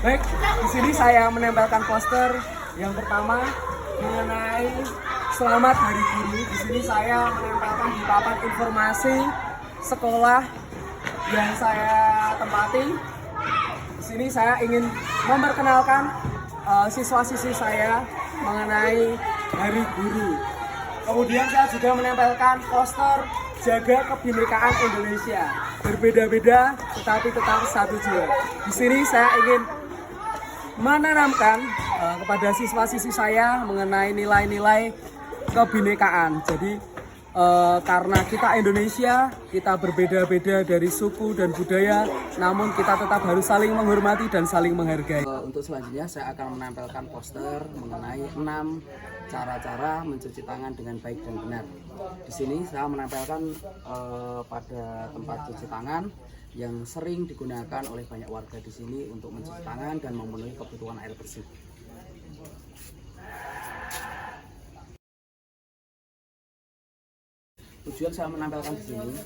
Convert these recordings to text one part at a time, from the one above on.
Baik, di sini saya menempelkan poster yang pertama mengenai Selamat Hari Guru. Di sini saya menempelkan di papan informasi sekolah yang saya tempati. Di sini saya ingin memperkenalkan siswa-siswi saya mengenai Hari Guru. Kemudian saya juga menempelkan poster Jaga Kebinekaan Indonesia. Berbeda-beda tetapi tetap satu jiwa. Di sini saya ingin menanamkan kepada siswa-siswi saya mengenai nilai-nilai kebinekaan. Jadi karena kita Indonesia, kita berbeda-beda dari suku dan budaya, namun kita tetap harus saling menghormati dan saling menghargai. Untuk selanjutnya saya akan menempelkan poster mengenai 6 cara-cara mencuci tangan dengan baik dan benar. Di sini saya menempelkan pada tempat cuci tangan yang sering digunakan oleh banyak warga di sini untuk mencuci tangan dan memenuhi kebutuhan air bersih. Tujuan saya menempelkan di sini,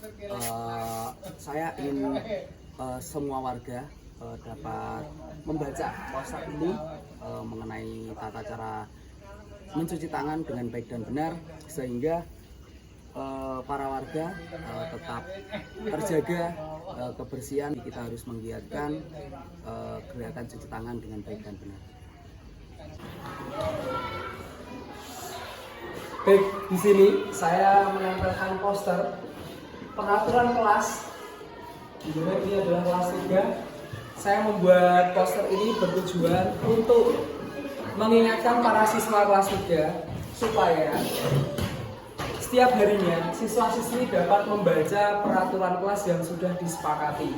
saya ingin semua warga dapat membaca poster ini mengenai tata cara mencuci tangan dengan baik dan benar, sehingga para warga tetap terjaga kebersihan. Kita harus menggiatkan gerakan cuci tangan dengan baik dan benar. Baik, di sini saya menempelkan poster peraturan kelas. Ini adalah kelas 3. Saya membuat poster ini bertujuan untuk mengingatkan para siswa kelas 3 supaya setiap harinya siswa-siswi dapat membaca peraturan kelas yang sudah disepakati.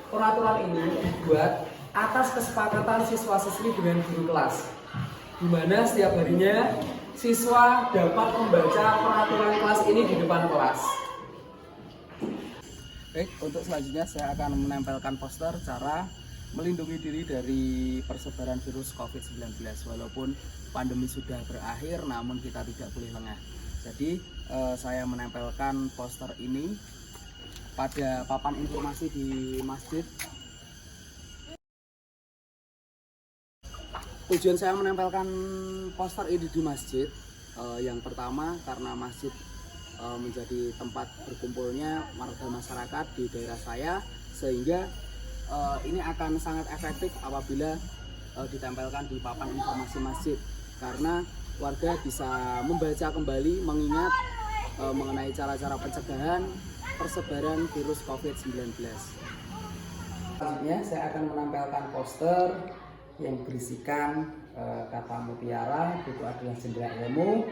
Peraturan ini dibuat atas kesepakatan siswa-siswi dengan guru kelas, di mana setiap harinya siswa dapat membaca peraturan kelas ini di depan kelas. Baik, untuk selanjutnya saya akan menempelkan poster cara melindungi diri dari persebaran virus COVID-19. Walaupun pandemi sudah berakhir, namun kita tidak boleh lengah. Jadi saya menempelkan poster ini pada papan informasi di masjid. Tujuan saya menempelkan poster ini di masjid, yang pertama karena masjid menjadi tempat berkumpulnya warga masyarakat di daerah saya, sehingga ini akan sangat efektif apabila ditempelkan di papan informasi masjid, karena warga bisa membaca kembali, mengingat mengenai cara-cara pencegahan persebaran virus COVID-19. Selanjutnya saya akan menempelkan poster yang berisikan kata mutiara, buku adalah jendela ilmu,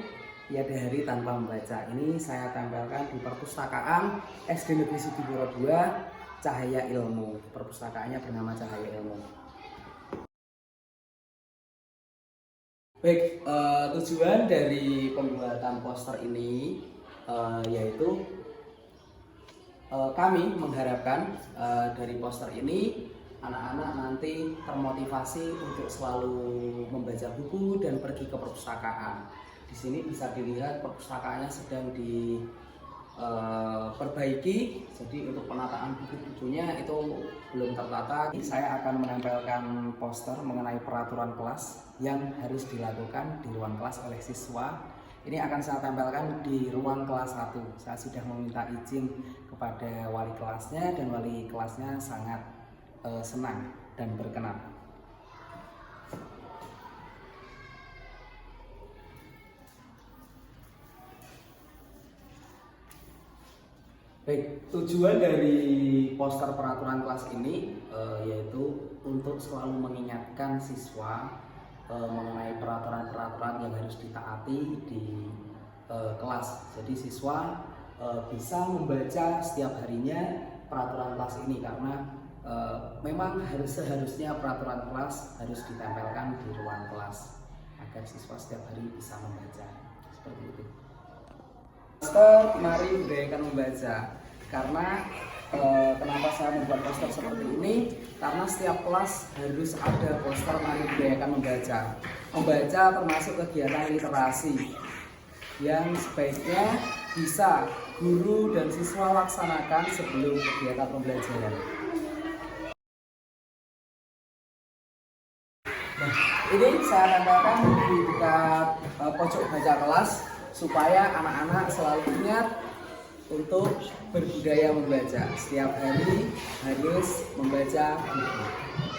tiada hari tanpa membaca. Ini saya tempelkan di perpustakaan SD Negeri Sudibyo 2 Cahaya Ilmu. Perpustakaannya bernama Cahaya Ilmu. Baik, tujuan dari pembuatan poster ini yaitu kami mengharapkan dari poster ini anak-anak nanti termotivasi untuk selalu membaca buku dan pergi ke perpustakaan. Di sini bisa dilihat perpustakaannya sedang diperbaiki, jadi untuk penataan buku-bukunya itu belum tertata. Saya akan menempelkan poster mengenai peraturan kelas yang harus dilakukan di ruang kelas oleh siswa. Ini akan saya tempelkan di ruang kelas 1. Saya sudah meminta izin kepada wali kelasnya dan wali kelasnya sangat senang dan berkenan. Baik, tujuan dari poster peraturan kelas ini yaitu untuk selalu mengingatkan siswa mengenai peraturan-peraturan yang harus ditaati di kelas. Jadi siswa bisa membaca setiap harinya peraturan kelas ini, karena memang seharusnya peraturan kelas harus ditempelkan di ruang kelas agar siswa setiap hari bisa membaca. Seperti itu. Poster mari budayakan membaca. Karena kenapa saya membuat poster seperti ini? Karena setiap kelas harus ada poster mari budayakan membaca. Membaca termasuk kegiatan literasi yang sebaiknya bisa guru dan siswa laksanakan sebelum kegiatan pembelajaran. Nah, ini saya tempelkan di dekat pojok baca kelas supaya anak-anak selalu ingat untuk berbudaya membaca. Setiap hari harus membaca buku.